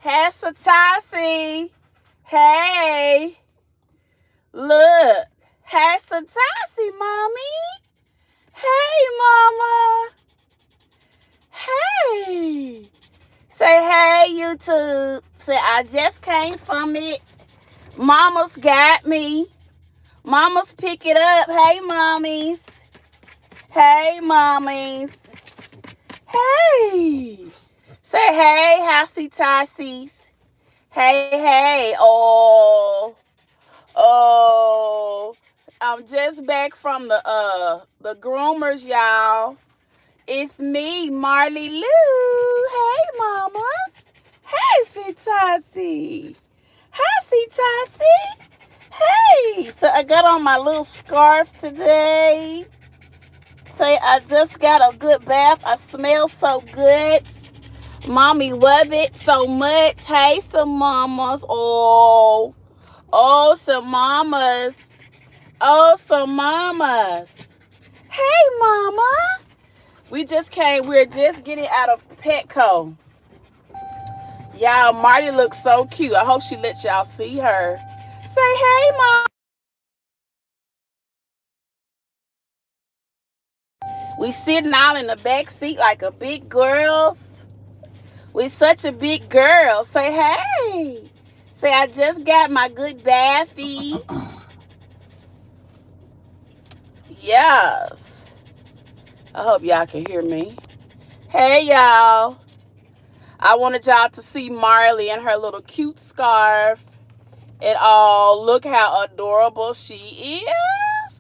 Hey, Satasi. Hey. Look. Hey, Satasi, mommy. Hey, mama. Hey. Say hey, YouTube. Say I just came from it. Mama's got me. Mama's pick it up. Hey, mommies. Hey, mommies. Hey. Say hey, Housey Tassies. Hey, hey. Oh. I'm just back from the groomers, y'all. It's me, Marley Lou. Hey, mamas. Hey, Sitasi. Hi, Sitasi. Hey. So I got on my little scarf today. Say I just got a good bath. I smell so good. Mommy love it so much. Hey, some mamas. Some mamas. Some mamas. Hey, mama. We're just getting out of Petco. Y'all, Marty looks so cute. I hope she lets y'all see her. Say, hey, mom. We sitting out in the back seat like a big girls. We such a big girl. Say, hey. Say, I just got my good bathie. Yes. I hope y'all can hear me. Hey, y'all. I wanted y'all to see Marley in her little cute scarf. And look how adorable she is.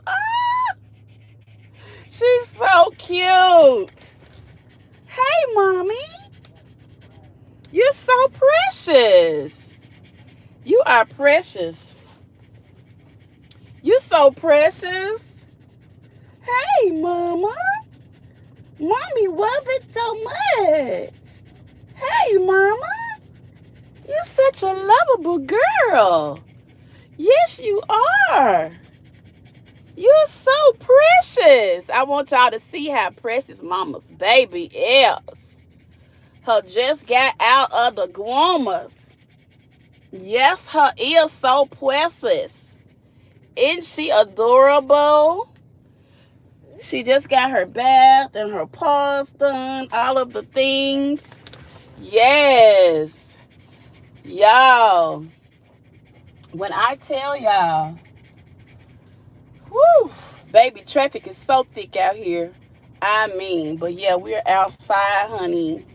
She's so cute. Hey, mommy. You're so precious. You are precious. You're so precious. Hey, mama. Mommy love it so much. Hey, mama. You're such a lovable girl. Yes, you are. You're so precious. I want y'all to see how precious mama's baby is. Her just got out of the groomers. Yes, her is so precious. Isn't she adorable? She just got her bath and her paws done. All of the things. Yes. Y'all. When I tell y'all, whew, baby, traffic is so thick out here. I mean, but yeah, we're outside, honey.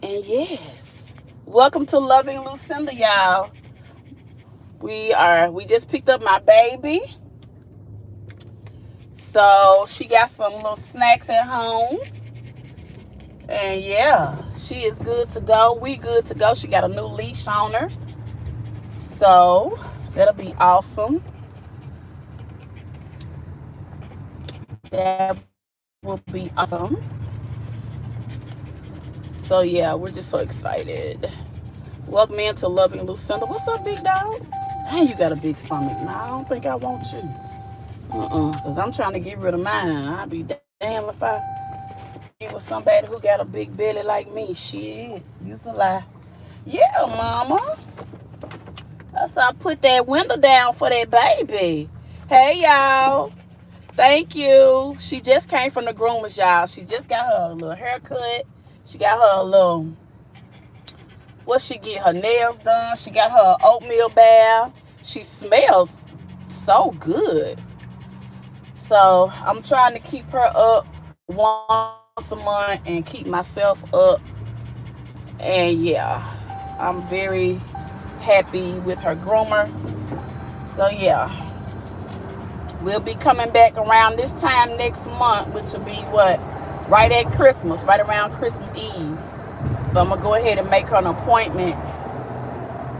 And yes, welcome to Loving Lucinda, y'all. We just picked up my baby. So she got some little snacks at home. And yeah, she is good to go. We good to go. She got a new leash on her. So that'll be awesome. That will be awesome. So yeah, we're just so excited. Welcome into Loving Lucinda. What's up, big dog? Hey, you got a big stomach. Nah, I don't think I want you. Because I'm trying to get rid of mine. I'll be damn if I be with somebody who got a big belly like me. Shit, you's a lie. Yeah, mama. That's how I put that window down for that baby. Hey, y'all. Thank you. She just came from the groomers, y'all. She just got her little haircut. She got her little, what she get? Her nails done. She got her oatmeal bath. She smells so good. So I'm trying to keep her up once a month and keep myself up. And yeah, I'm very happy with her groomer. So yeah, we'll be coming back around this time next month, which will be what? Right at Christmas, right around Christmas Eve. So I'm going to go ahead and make her an appointment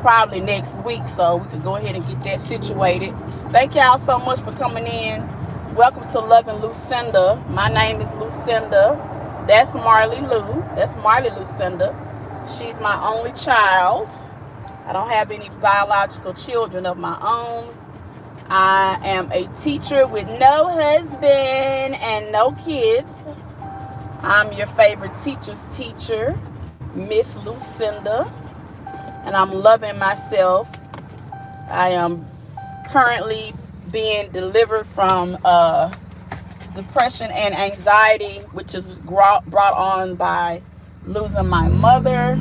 probably next week so we can go ahead and get that situated. Thank y'all so much for coming in. Welcome to Loving Lucinda. My name is Lucinda. That's Marley Lou. That's Marley Lucinda. She's my only child. I don't have any biological children of my own. I am a teacher with no husband and no kids. I'm your favorite teacher's teacher, Miss Lucinda. and I'm loving myself. I am currently being delivered from depression and anxiety, which is brought on by losing my mother,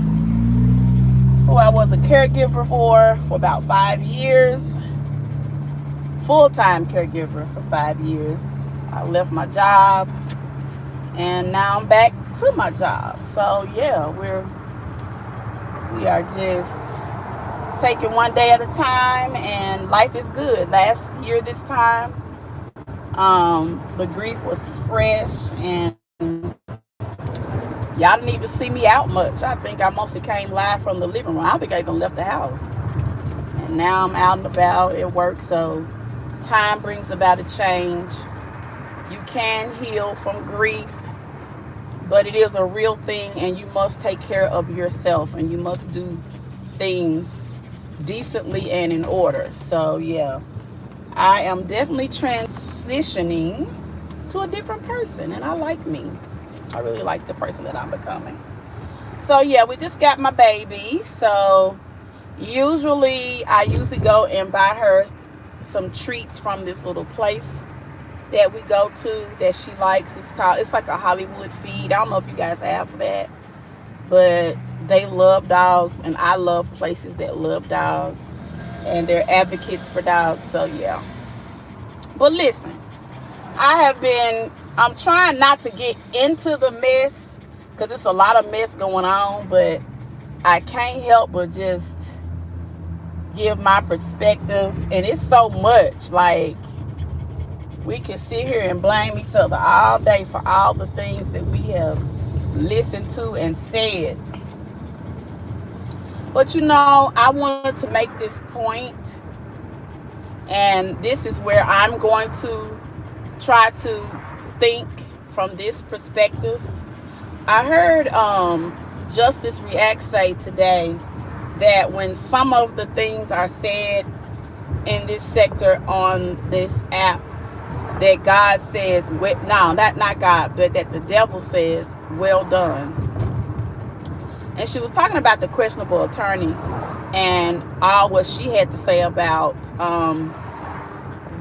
who I was a caregiver for about 5 years, full-time caregiver for 5 years. I left my job, and now I'm back to my job. So yeah, we are just taking one day at a time, and life is good. Last year this time, the grief was fresh, and y'all didn't even see me out much. I think I mostly came live from the living room. I don't think I even left the house. And now I'm out and about at work, so time brings about a change. You can heal from grief, but it is a real thing, and you must take care of yourself, and you must do things decently and in order. So yeah, I am definitely transitioning to a different person, and I like me. I really like the person that I'm becoming. So yeah, we just got my baby. So I usually go and buy her some treats from this little place that we go to that she likes. It's like a Hollywood feed. I don't know if you guys have that, but they love dogs, and I love places that love dogs, and they're advocates for dogs. So yeah. But listen, I'm trying not to get into the mess, because it's a lot of mess going on, but I can't help but just give my perspective. And it's so much. Like, we can sit here and blame each other all day for all the things that we have listened to and said. But I wanted to make this point, and this is where I'm going to try to think from this perspective. I heard Justice React say today that when some of the things are said in this sector on this app, that God says, not God, but that the devil says, well done. And she was talking about the questionable attorney and all what she had to say about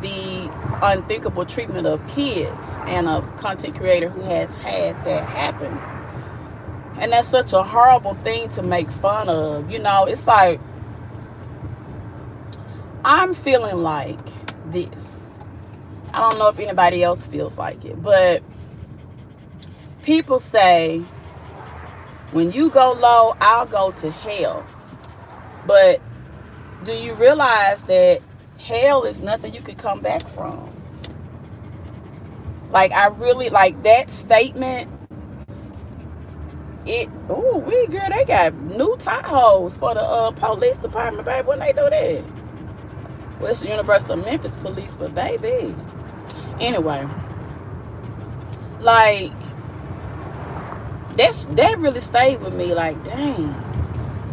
the unthinkable treatment of kids, and a content creator who has had that happen. And that's such a horrible thing to make fun of. It's like, I'm feeling like this. I don't know if anybody else feels like it, but people say, when you go low, I'll go to hell. But do you realize that hell is nothing you could come back from? Like, I really like that statement. Girl, they got new Tahoes for the police department, baby. When they do that? Well, it's the University of Memphis police, but baby. Anyway, like, that really stayed with me. Like, dang,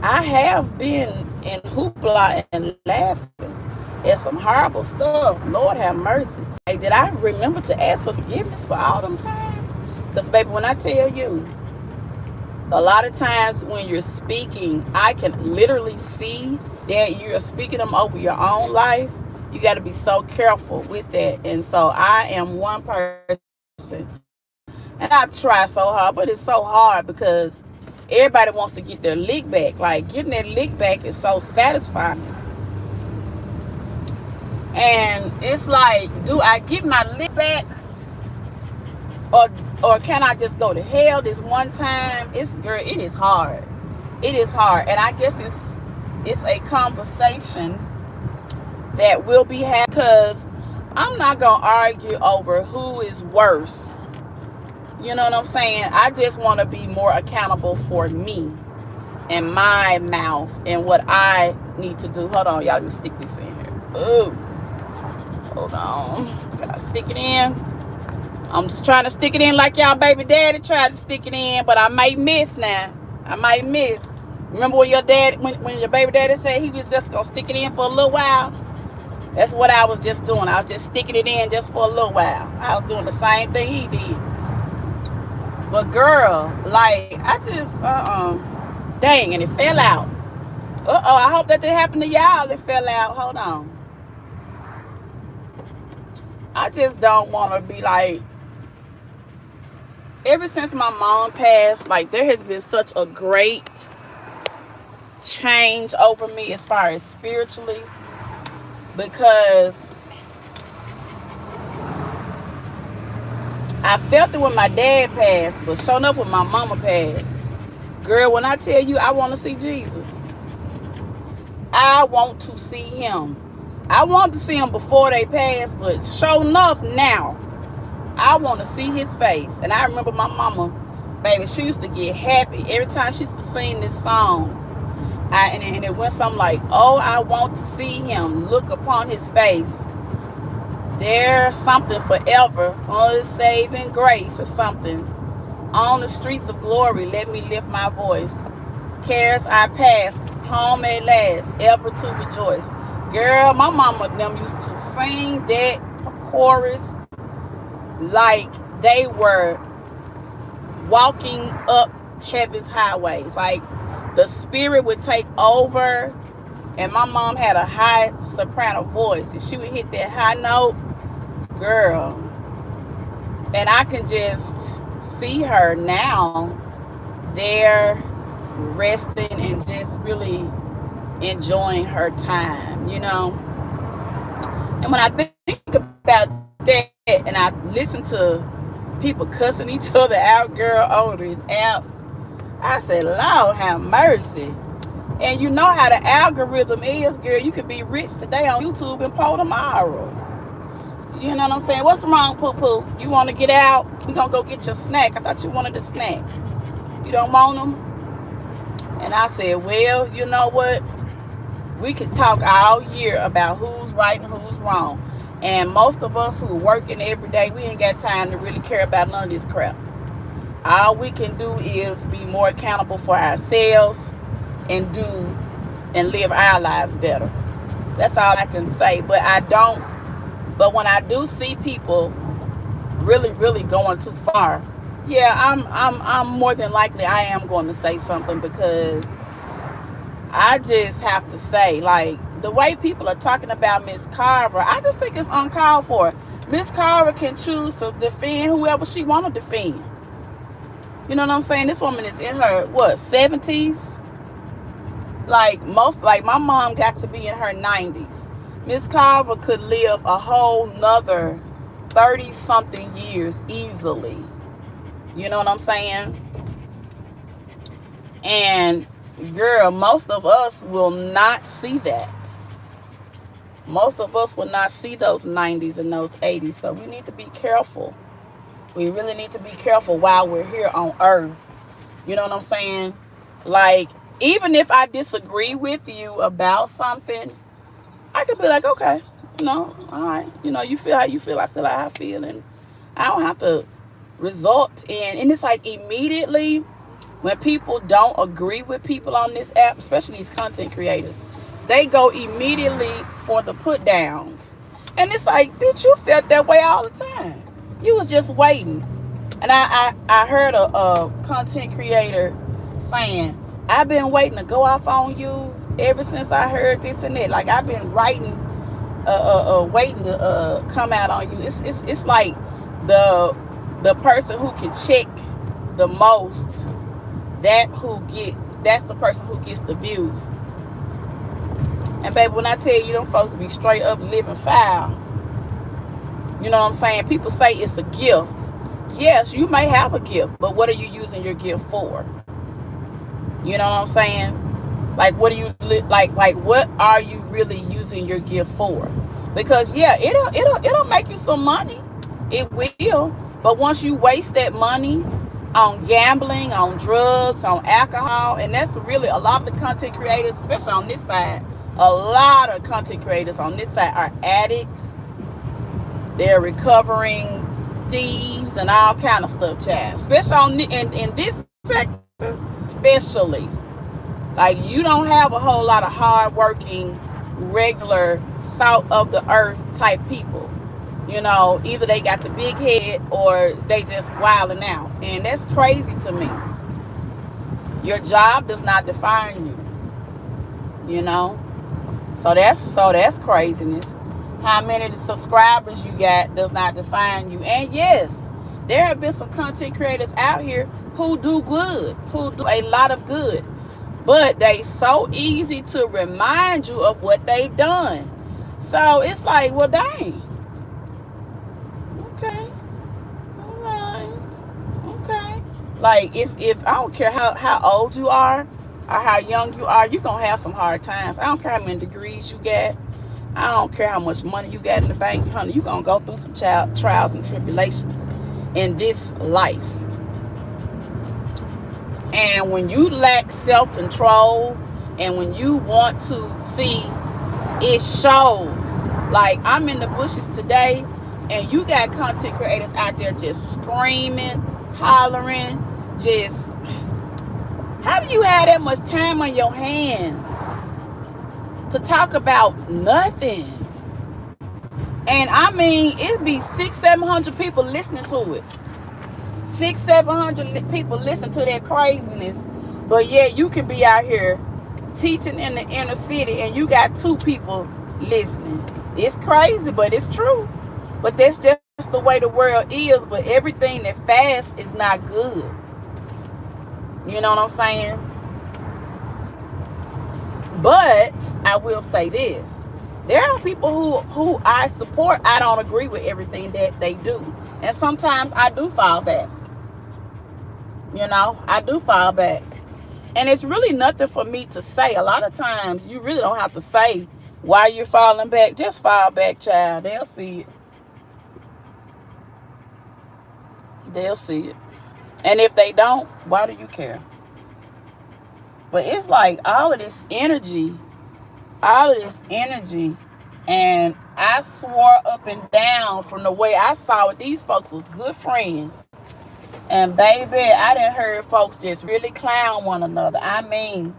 I have been in hoopla and laughing at some horrible stuff. Lord have mercy. Like, did I remember to ask for forgiveness for all them times? Because, baby, when I tell you, a lot of times when you're speaking, I can literally see that you're speaking them over your own life. You got to be so careful with that. And so I am one person, and I try so hard, but it's so hard because everybody wants to get their lick back. Like, getting that lick back is so satisfying. And it's like, do I get my lick back, or can I just go to hell this one time? It is hard. It is hard. And I guess it's a conversation that will be had, because I'm not going to argue over who is worse. You know what I'm saying? I just want to be more accountable for me and my mouth and what I need to do. Hold on, y'all. Let me stick this in here. Ooh. Hold on. Can I stick it in? I'm just trying to stick it in like y'all baby daddy tried to stick it in, but I might miss now. I might miss. Remember when your baby daddy said he was just going to stick it in for a little while? That's what I was just doing. I was just sticking it in just for a little while. I was doing the same thing he did. But girl, like, I just, dang, and it fell out. Uh-oh, I hope that didn't happen to y'all. It fell out. Hold on. I just don't want to be like, ever since my mom passed, like there has been such a great change over me as far as spiritually, because I felt it when my dad passed, but showing up when my mama passed. Girl, when I tell you I want to see Jesus, I want to see him. I want to see him before they pass, but sure enough now, I want to see his face. And I remember my mama, baby, she used to get happy every time she used to sing this song. And it went something like, oh, I want to see him, look upon his face. There's something forever on his saving grace or something. On the streets of glory, let me lift my voice. Cares I pass, home at last, ever to rejoice. Girl, my mama and them used to sing that chorus like they were walking up heaven's highways. Like the spirit would take over, and my mom had a high soprano voice, and she would hit that high note, girl. And I can just see her now there resting and just really enjoying her time, you know. And when I think about that and I listen to people cussing each other out, girl, over this app, I said, Lord have mercy. And you know how the algorithm is, girl. You could be rich today on YouTube and poor tomorrow. You know what I'm saying? What's wrong, poo-poo? You want to get out? We're going to go get your snack. I thought you wanted a snack. You don't want them? And I said, well, you know what? We could talk all year about who's right and who's wrong. And most of us who are working every day, we ain't got time to really care about none of this crap. All we can do is be more accountable for ourselves and do and live our lives better. That's all I can say. But when I do see people really, really going too far, yeah, I'm more than likely I am going to say something, because I just have to say, like, the way people are talking about Miss Carver, I just think it's uncalled for. Miss Carver can choose to defend whoever she want to defend. You know what I'm saying? This woman is in her, 70s? Like my mom got to be in her 90s. Miss Carver could live a whole nother 30-something years easily. You know what I'm saying? And girl, most of us will not see that. Most of us will not see those 90s and those 80s. So we need to be careful. We really need to be careful while we're here on earth. You know what I'm saying? Like, even if I disagree with you about something, I could be like, okay, all right. You feel how you feel, I feel how I feel. And I don't have to result in, and it's like immediately when people don't agree with people on this app, especially these content creators, they go immediately for the put downs. And it's like, bitch, you felt that way all the time. You was just waiting. And I heard a content creator saying, I've been waiting to go off on you ever since I heard this and that. Like, I've been waiting to come out on you. It's like the person who can check the most, that's the person who gets the views. And baby, when I tell you them folks be straight up living foul, you know what I'm saying? People say it's a gift. Yes, you may have a gift, but what are you using your gift for? You know what I'm saying? Like, what are you like what are you really using your gift for? Because yeah, it'll make you some money. It will. But once you waste that money on gambling, on drugs, on alcohol, and that's really a lot of the content creators, especially on this side, a lot of content creators on this side are addicts. They're recovering thieves and all kind of stuff, child. Especially on in this sector, especially. Like, you don't have a whole lot of hard-working, regular, salt of the earth type people. Either they got the big head or they just wilding out. And that's crazy to me. Your job does not define you. you know. So that's craziness. How many subscribers you got does not define you. And yes, there have been some content creators out here who do good, who do a lot of good, but they so easy to remind you of what they've done. So it's like, well, dang. Okay. All right. Okay. Like if I don't care how old you are or how young you are, you're gonna have some hard times. I don't care how many degrees you get. I don't care how much money you got in the bank, honey. You're gonna go through some trials and tribulations in this life. And when you lack self-control and when you want to see, it shows. Like, I'm in the bushes today and you got content creators out there just screaming, hollering, just, how do you have that much time on your hands to talk about nothing? And I mean, it'd be 600-700 people listening to it. 600-700 people listen to that craziness. But yet you could be out here teaching in the inner city and you got 2 people listening. It's crazy, but it's true. But that's just the way the world is. But everything that fast is not good. You know what I'm saying? But I will say this. There are people who I support. I don't agree with everything that they do. And sometimes I do fall back. You know, I do fall back. And it's really nothing for me to say. A lot of times you really don't have to say why you're falling back. Just fall back, child. They'll see it. They'll see it. And if they don't, why do you care? But it's like all of this energy, and I swore up and down from the way I saw it, these folks was good friends. And baby, I done heard folks just really clown one another. I mean,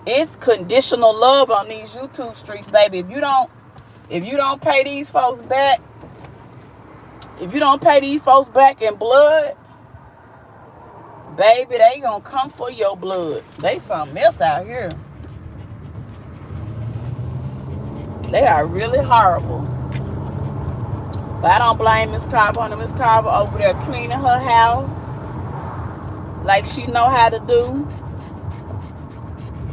it's conditional love on these YouTube streets, baby. If you don't pay these folks back, in blood, baby, they gonna come for your blood. They something else out here. They are really horrible. But I don't blame Miss Carver. Honey, Miss Carver over there cleaning her house like she know how to do.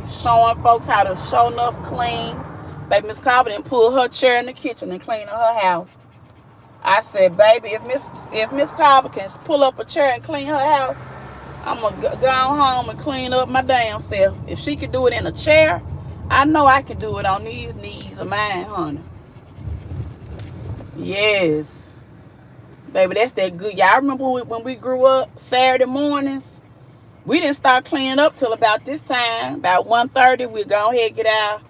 Showing folks how to show enough clean. Baby, Miss Carver didn't pull her chair in the kitchen and clean her house. I said, baby, if Miss Carver can pull up a chair and clean her house, I'm going to go home and clean up my damn self. If she could do it in a chair, I know I can do it on these knees of mine, honey. Yes. Baby, that's that good. Y'all remember when we grew up Saturday mornings? We didn't start cleaning up till about this time. About 1:30, we'd go ahead and get out.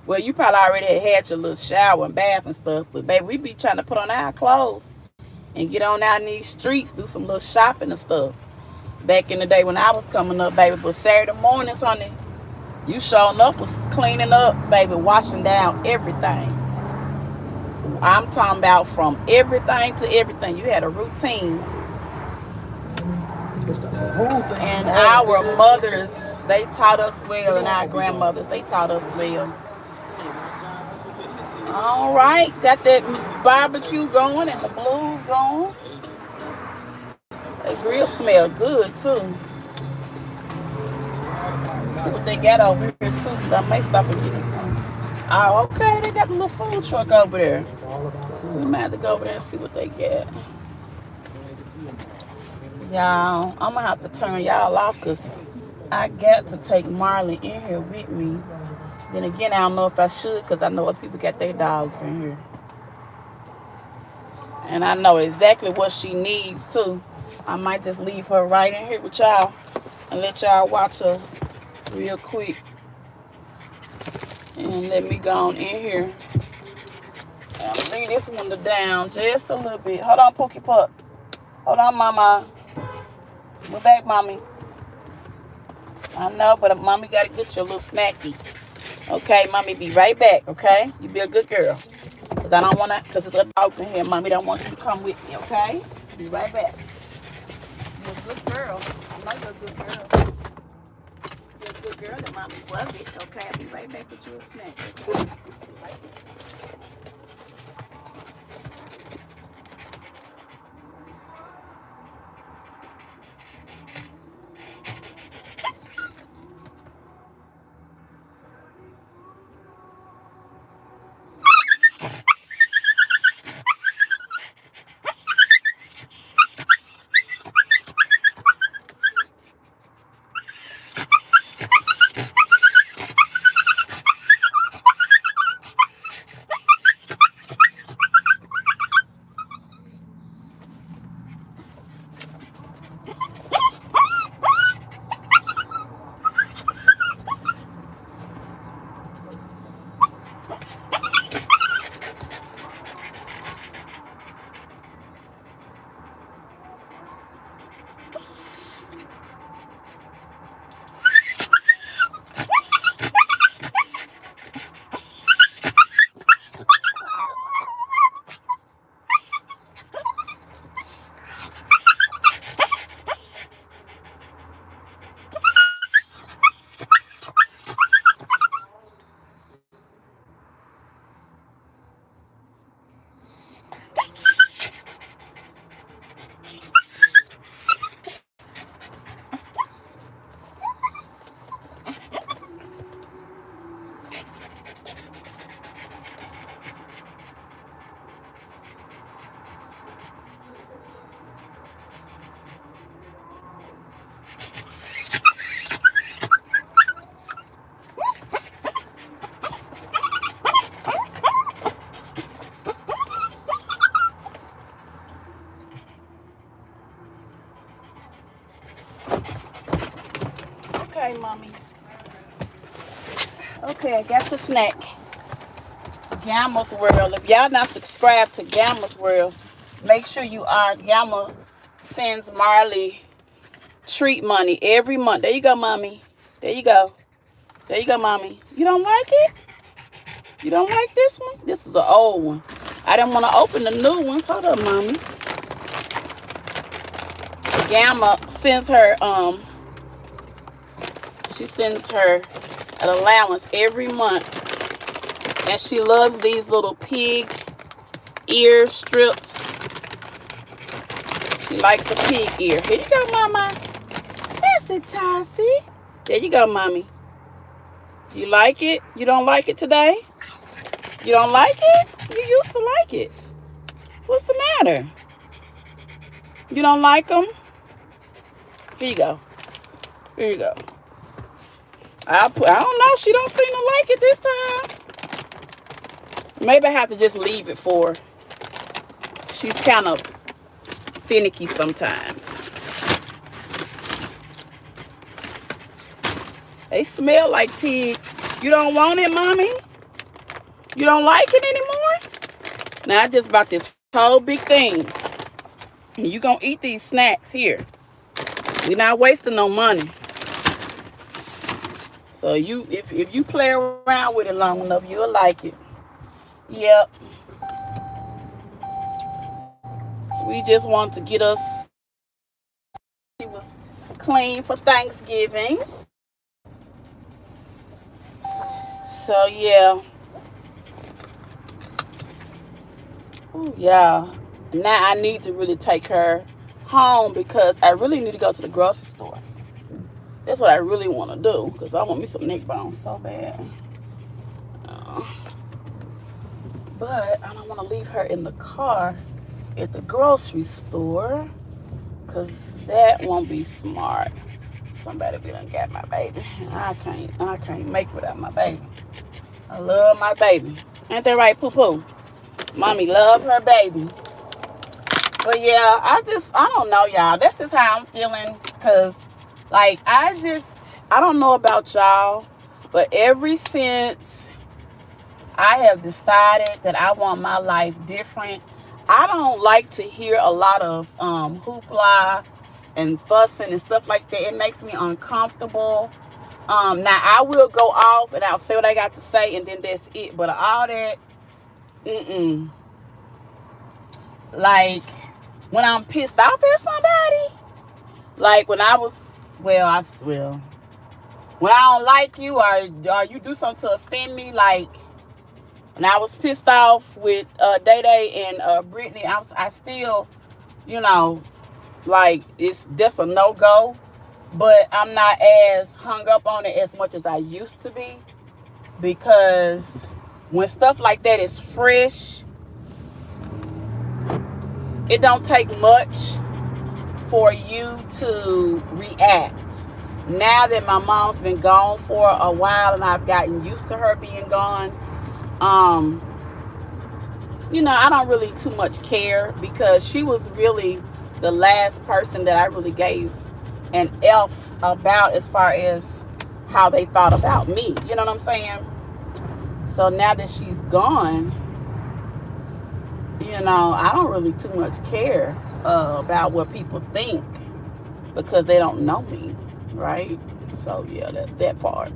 Well, you probably already had your little shower and bath and stuff. But, baby, we be trying to put on our clothes and get on out in these streets, do some little shopping and stuff. Back in the day when I was coming up, baby. But Saturday mornings, honey, you sure enough was cleaning up, baby, washing down everything. I'm talking about from everything to everything. You had a routine. And our mothers, they taught us well, and our grandmothers, they taught us well. All right, got that barbecue going and the blues going. The grill smell good too. See what they got over here too, because I may stop and get some. Oh, okay, they got a little food truck over there. We might have to go over there and see what they got. Y'all, I'm going to have to turn y'all off because I got to take Marley in here with me. Then again, I don't know if I should because I know other people got their dogs in here. And I know exactly what she needs too. I might just leave her right in here with y'all and let y'all watch her real quick. And let me go on in here. And leave this one down just a little bit. Hold on, Pookie Pup. Hold on, Mama. We're back, Mommy. I know, but Mommy got to get you a little snacky. Okay, Mommy, be right back, okay? You be a good girl. Because I don't want to, because there's other dogs in here. Mommy don't want you to come with me, okay? Be right back. You're a good girl. I know you're a good girl. You're a good girl and mommy love it. Okay, I'll be right back with you a snack. Okay? Okay, mommy. Okay, I got your snack. Gamma's World. If y'all not subscribed to Gamma's World, make sure you are. Gamma sends Marley treat money every month. There you go, mommy. There you go. There you go, mommy. You don't like it? You don't like this one? This is an old one. I didn't want to open the new ones. Hold up, mommy. Gamma sends her she sends her an allowance every month, and she loves these little pig ear strips. She likes a pig ear. Here you go, mama. That's it, Tassie. There you go, mommy. You like it? You don't like it today? You don't like it? You used to like it. What's the matter? You don't like them? Here you go. Here you go. I don't know. She don't seem to like it this time. Maybe I have to just leave it for her. She's kind of finicky sometimes. They smell like pig. You don't want it, mommy? You don't like it anymore? Now I just bought this whole big thing. And you gonna eat these snacks here. We're not wasting no money. So if you play around with it long enough, you'll like it. Yep. We just want to get us. She was clean for Thanksgiving. So yeah. Oh yeah. Now I need to really take her home because I really need to go to the grocery store. That's what I really want to do because I want me some neck bones so bad. But I don't want to leave her in the car at the grocery store because that won't be smart. Somebody be done got my baby. I can't make without my baby. I love my baby. Ain't that right, poo-poo? Mommy love her baby. But yeah, I don't know, y'all. That's just how I'm feeling because like, I don't know about y'all, but ever since I have decided that I want my life different, I don't like to hear a lot of hoopla and fussing and stuff like that. It makes me uncomfortable. Now, I will go off and I'll say what I got to say, and then that's it. But all that, like, when I'm pissed off at somebody, like when I was, well, when I don't like you, or you do something to offend me, like when I was pissed off with Day Day and Brittany, I still, you know, like it's that's a no go. But I'm not as hung up on it as much as I used to be, because when stuff like that is fresh, it don't take much for you to react. Now that my mom's been gone for a while and I've gotten used to her being gone, um, I don't really too much care, because she was really the last person that I really gave an F about as far as how they thought about me. You know what I'm saying? So now that she's gone, I don't really too much care about what people think, because they don't know me, right? So yeah, that part.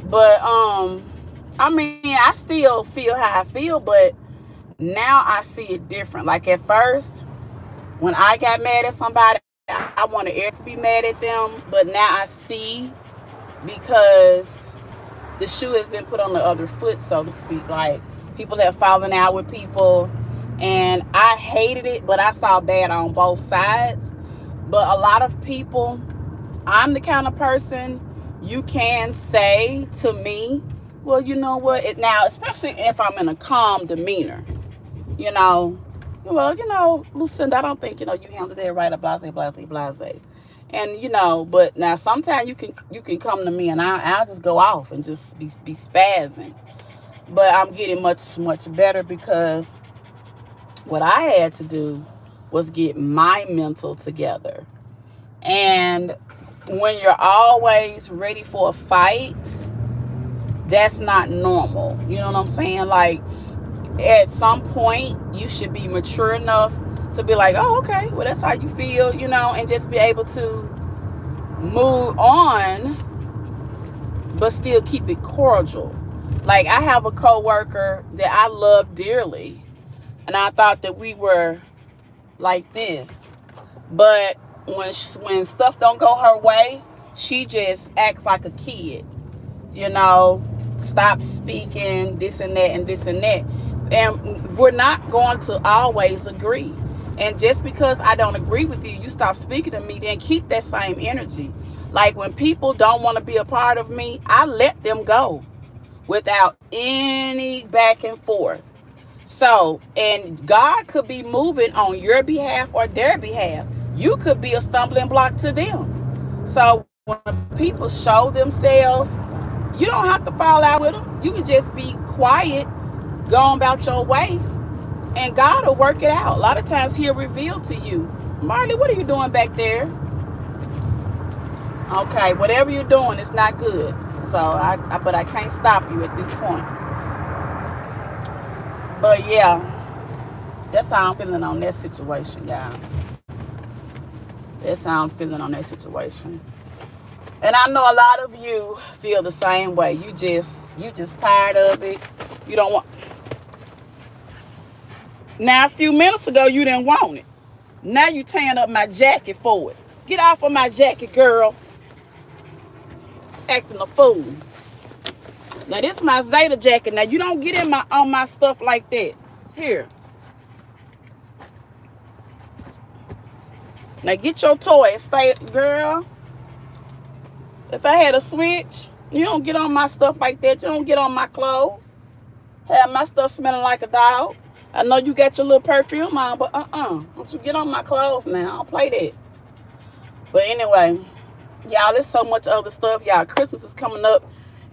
But I mean, I still feel how I feel, but now I see it different. Like at first, when I got mad at somebody, I wanted Eric to be mad at them, but now I see, because the shoe has been put on the other foot, so to speak. Like, people have fallen out with people, and I hated it, but I saw bad on both sides. But a lot of people, I'm the kind of person you can say to me, well, you know what? Now, especially if I'm in a calm demeanor, well, Lucinda, I don't think, you handled that right, or blase, blase, blase. And, but now sometimes you can come to me and I'll just go off and just be spazzing. But I'm getting much, much better, because what I had to do was get my mental together. And when you're always ready for a fight, that's not normal. You know what I'm saying? Like, at some point, you should be mature enough to be like, oh, okay, well, that's how you feel, and just be able to move on, but still keep it cordial. Like, I have a coworker that I love dearly, and I thought that we were like this. But when stuff don't go her way, she just acts like a kid. Stop speaking, this and that and this and that. And we're not going to always agree. And just because I don't agree with you, you stop speaking to me, then keep that same energy. Like, when people don't want to be a part of me, I let them go without any back and forth. So, and God could be moving on your behalf or their behalf. You could be a stumbling block to them. So when people show themselves, you don't have to fall out with them. You can just be quiet, go about your way, and God will work it out. A lot of times he'll reveal to you, Marley, what are you doing back there? Okay, whatever you're doing is not good. So but I can't stop you at this point. But yeah, that's how I'm feeling on that situation, y'all. That's how I'm feeling on that situation. And I know a lot of you feel the same way. You just tired of it. You don't want. Now, a few minutes ago, you didn't want it. Now you tearing up my jacket for it. Get off of my jacket, girl. Acting a fool. Now, this is my Zeta jacket. Now, you don't get in on my stuff like that. Here. Now, get your toy and stay, girl. If I had a switch, you don't get on my stuff like that. You don't get on my clothes. Have my stuff smelling like a dog. I know you got your little perfume on, but don't you get on my clothes now. I don't play that. But anyway, y'all, there's so much other stuff. Y'all, Christmas is coming up.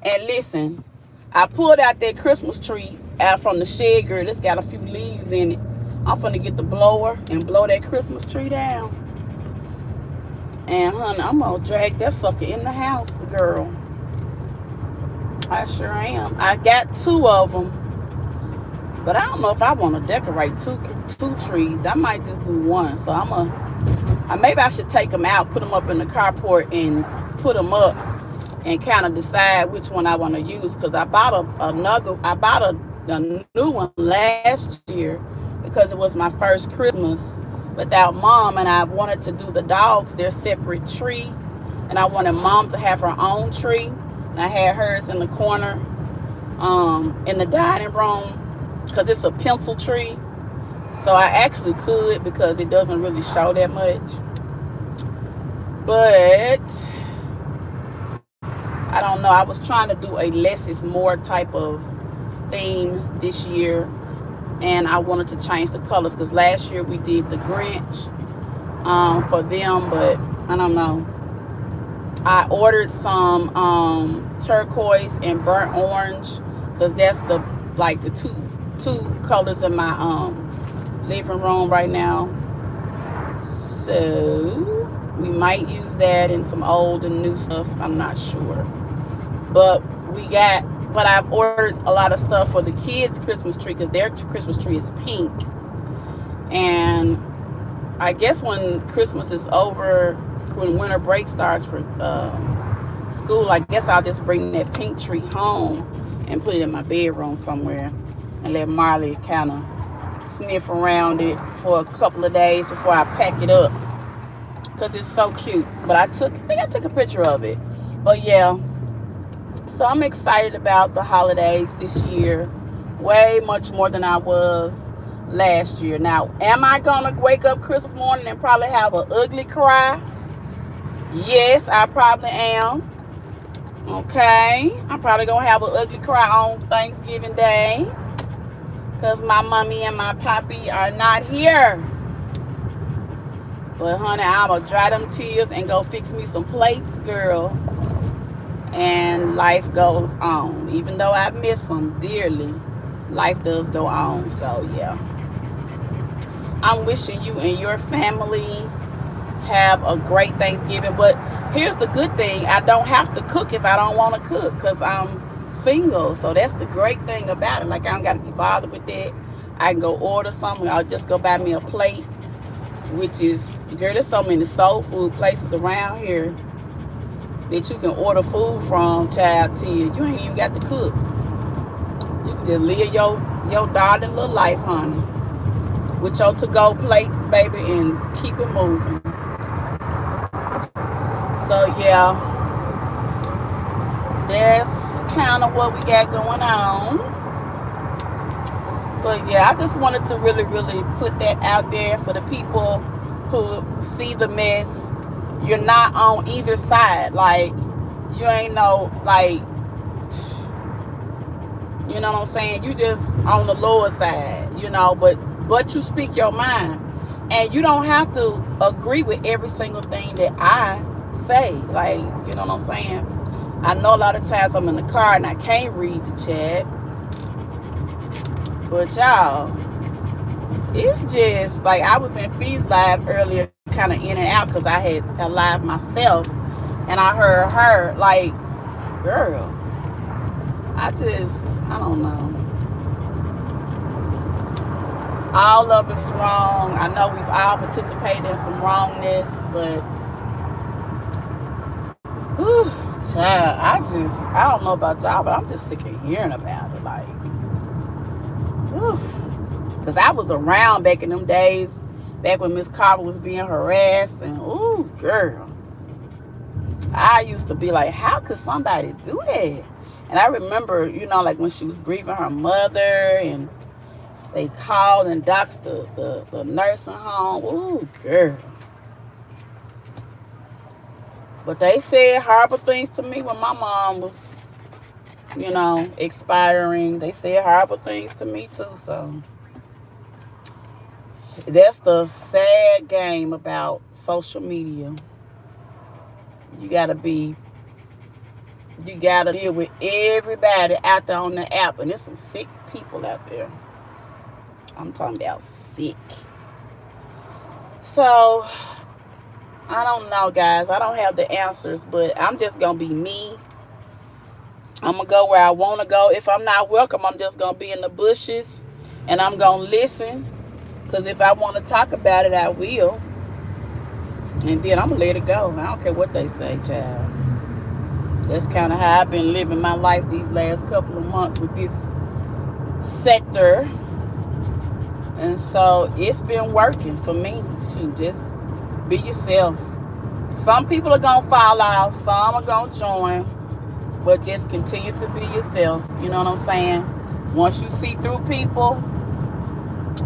And listen, I pulled out that Christmas tree out from the shed, girl. It's got a few leaves in it. I'm finna get the blower and blow that Christmas tree down. And honey, I'm gonna drag that sucker in the house, girl. I sure am. I got 2 of them. But I don't know if I want to decorate two trees. I might just do one. So maybe I should take them out, put them up in the carport, and put them up, and kind of decide which one I want to use. Because I bought a new one last year, because it was my first Christmas without Mom, and I wanted to do the dogs their separate tree. And I wanted mom to have her own tree. And I had hers in the corner, in the dining room, because it's a pencil tree. So I actually could, because it doesn't really show that much. But I don't know. I was trying to do a less is more type of theme this year. And I wanted to change the colors, because last year we did the Grinch for them. But I don't know. I ordered some turquoise and burnt orange, because that's the two colors in my living room right now. So we might use that in some old and new stuff. I'm not sure. But I've ordered a lot of stuff for the kids' Christmas tree, because their Christmas tree is pink. And I guess when Christmas is over, when winter break starts for school, I guess I'll just bring that pink tree home and put it in my bedroom somewhere and let Marley kind of sniff around it for a couple of days before I pack it up, because it's so cute. But I think I took a picture of it. But yeah, so I'm excited about the holidays this year, way much more than I was last year. Now, am I gonna wake up Christmas morning and probably have an ugly cry? Yes, I probably am. Okay, I'm probably gonna have an ugly cry on Thanksgiving Day, because my mommy and my papi are not here. But honey, I'ma dry them tears and go fix me some plates, girl. And life goes on. Even though I miss them dearly, life does go on. So yeah, I'm wishing you and your family have a great Thanksgiving. But here's the good thing: I don't have to cook if I don't want to cook, because I'm single. So that's the great thing about it. Like, I don't got to be bothered with that. I can go order something. I'll just go buy me a plate, which is, girl, there's so many soul food places around here that you can order food from, child, till you ain't even got to cook. You can just live your darling little life, honey, with your to-go plates, baby, and keep it moving. So yeah, that's kind of what we got going on. But yeah, I just wanted to really, really put that out there for the people who see the mess. You're not on either side. Like, you ain't no, like, you know what I'm saying? You just on the lower side, but you speak your mind. And you don't have to agree with every single thing that I say. Like, you know what I'm saying? I know a lot of times I'm in the car and I can't read the chat. But y'all, it's just like, I was in Fee's live earlier, kind of in and out, because I had a live myself, and I heard her, like, girl, I don't know. All of it's wrong. I know we've all participated in some wrongness, but whew, child, I don't know about y'all, but I'm just sick of hearing about it. Like, because I was around back in them days, back when Miss Carver was being harassed, and ooh, girl, I used to be like, how could somebody do that? And I remember, like when she was grieving her mother, and they called and doxed the nursing home. Ooh, girl. But they said horrible things to me when my mom was, expiring. They said horrible things to me too. So that's the sad game about social media. You gotta deal with everybody out there on the app, and there's some sick people out there. I'm talking about sick. So I don't know, guys. I don't have the answers, but I'm just gonna be me. I'm gonna go where I want to go. If I'm not welcome, I'm just gonna be in the bushes, and I'm gonna listen. Because if I want to talk about it, I will. And then I'm gonna let it go. I don't care what they say, child. That's kind of how I've been living my life these last couple of months with this sector. And so it's been working for me. Shoot, just be yourself. Some people are going to fall off. Some are going to join. But just continue to be yourself. You know what I'm saying? Once you see through people,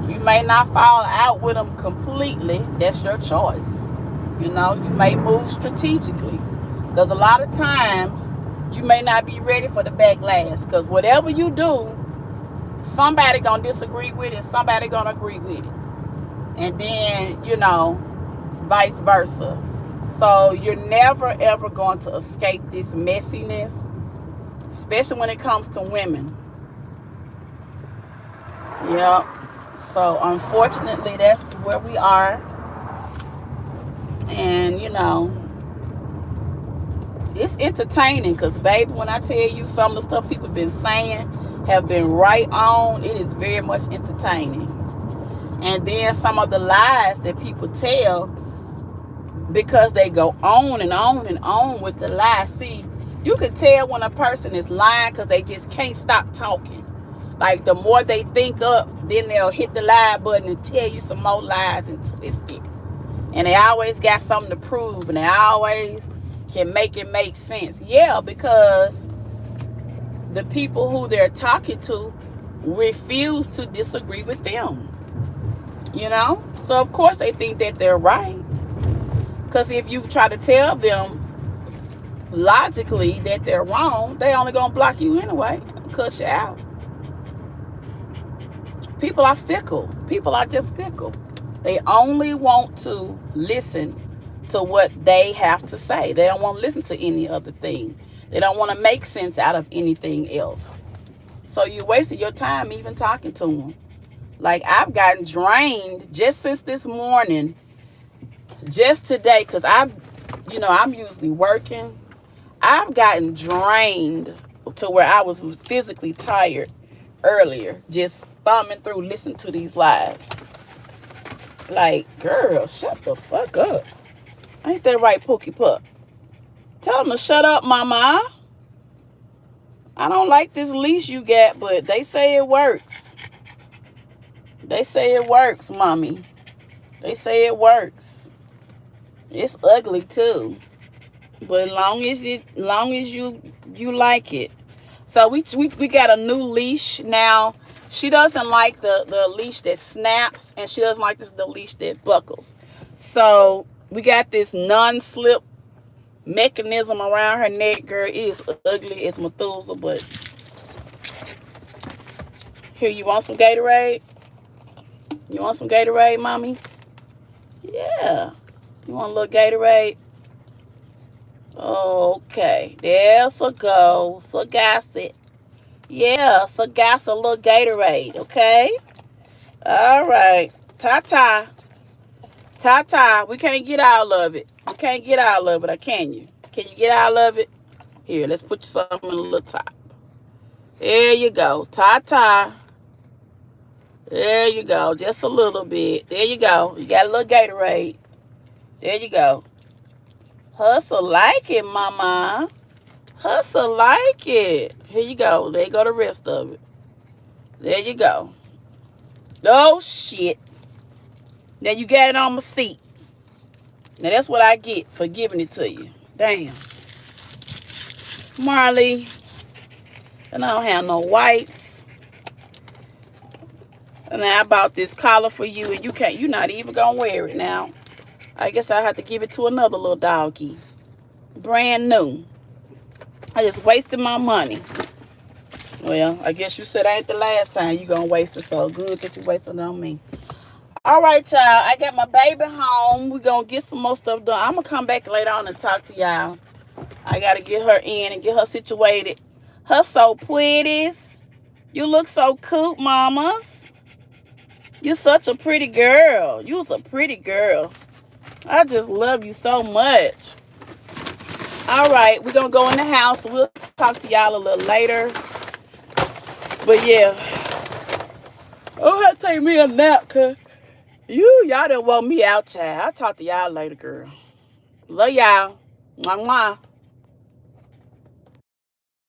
you may not fall out with them completely. That's your choice. You know, you may move strategically. Because a lot of times, you may not be ready for the backlash. Because whatever you do, somebody going to disagree with it and somebody going to agree with it. And then, you know, vice versa. So you're never, ever going to escape this messiness, especially when it comes to women. Yep. So unfortunately, that's where we are. And, you know, it's entertaining because, baby, when I tell you some of the stuff people have been saying have been right on, it is very much entertaining. And then some of the lies that people tell, because they go on and on and on with the lie. See, you can tell when a person is lying because they just can't stop talking. Like, the more they think up, then they'll hit the lie button and tell you some more lies and twist it. And they always got something to prove, and they always can make it make sense. Yeah, because the people who they're talking to refuse to disagree with them. You know? So, of course, they think that they're right. Because if you try to tell them logically that they're wrong, they only going to block you anyway, cuss you out. People are fickle. People are just fickle. They only want to listen to what they have to say. They don't want to listen to any other thing. They don't want to make sense out of anything else. So you're wasting your time even talking to them. Like, I've gotten drained just since this morning. Just today, because I'm usually working. I've gotten drained to where I was physically tired earlier, just thumbing through, listening to these lies. Like, girl, shut the fuck up. Ain't that right, Pookie Pup? Tell them to shut up, mama. I don't like this leash you got, but they say it works. They say it works, mommy. They say it works. It's ugly too, but as long as you like it. So we got a new leash now. She doesn't like the leash that snaps, and she doesn't like the leash that buckles. So we got this non-slip mechanism around her neck, girl. It is ugly as Methuselah, but here, you want some Gatorade? You want some Gatorade, mommies? Yeah. You want a little Gatorade? Okay. There's a go. So gas it. Yeah, so gas a little Gatorade, okay? All right. Ta-ta. Ta-ta. We can't get all of it. We can't get all of it, or can you? Can you get all of it? Here, let's put you something in the little top. There you go. Ta-ta. There you go. Just a little bit. There you go. You got a little Gatorade. There you go. Hustle like it, mama. Hustle like it. Here you go. There you go, the rest of it. There you go. Oh, shit. Now you got it on my seat. Now that's what I get for giving it to you. Damn. Marley. And I don't have no wipes. And I bought this collar for you, and you're not even gonna wear it now. I guess I have to give it to another little doggy. Brand new. I just wasted my money. Well, I guess you said ain't the last time you gonna waste it, so good that you wasted it on me. All right, y'all. I got my baby home. We're gonna get some more stuff done. I'm gonna come back later on and talk to y'all. I gotta get her in and get her situated. Her so pretty. You look so cute, mamas. You're such a pretty girl. You's a pretty girl. I just love you so much. All right, we're going to go in the house. We'll talk to y'all a little later. But, yeah. I'll have to take me a nap, because y'all done woke me out, child. I'll talk to y'all later, girl. Love y'all. Mwah, mwah.